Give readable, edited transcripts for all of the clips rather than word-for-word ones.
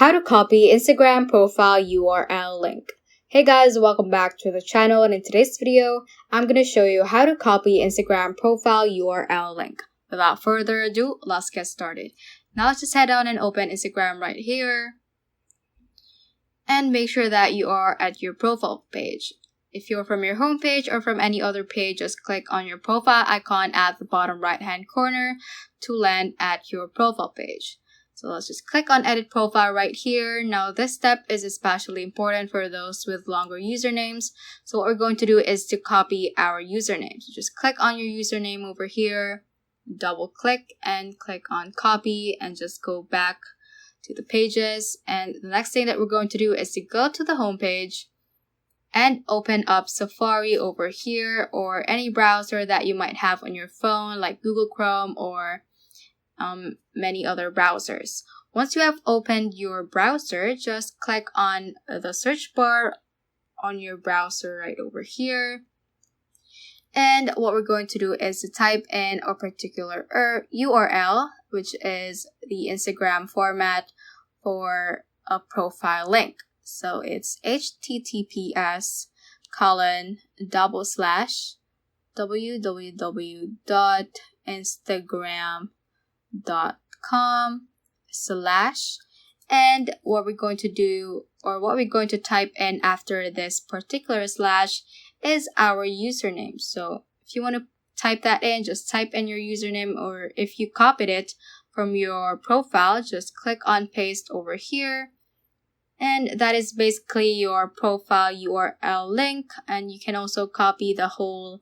How to copy Instagram profile URL link. Hey guys, welcome back to the channel, and in today's video, I'm going to show you how to copy Instagram profile URL link. Without further ado, let's get started. Now let's just head down and open Instagram right here. And make sure that you are at your profile page. If you're from your home page or from any other page, just click on your profile icon at the bottom right hand corner to land at your profile page. So let's just click on edit profile right here. Now this step is especially important for those with longer usernames. So what we're going to do is to copy our username. So just click on your username over here, double click and click on copy and just go back to the pages. And the next thing that we're going to do is to go to the home page and open up Safari over here or any browser that you might have on your phone like Google Chrome or many other browsers. Once you have opened your browser, just click on the search bar on your browser right over here. And what we're going to do is to type in a particular URL, which is the Instagram format for a profile link. So it's https://www.instagram.com/ and what we're going to do or what we're going to type in after this particular slash is our username. So if you want to type that in, just type in your username, or if you copied it from your profile, just click on paste over here. And that is basically your profile URL link, and you can also copy the whole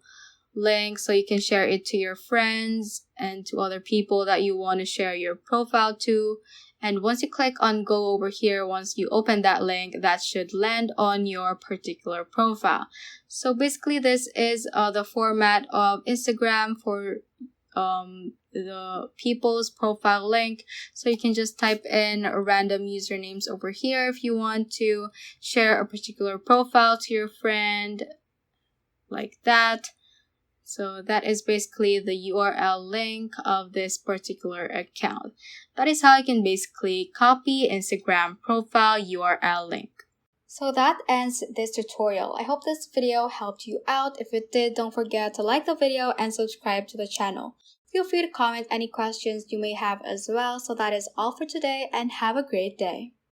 link so you can share it to your friends and to other people that you want to share your profile to. And once you click on go over here, once you open that link, that should land on your particular profile. So basically this is the format of Instagram for the people's profile link. So you can just type in random usernames over here if you want to share a particular profile to your friend like that. So that is basically the URL link of this particular account. That is how you can basically copy Instagram profile URL link. So that ends this tutorial. I hope this video helped you out. If it did, don't forget to like the video and subscribe to the channel. Feel free to comment any questions you may have as well. So that is all for today, and have a great day.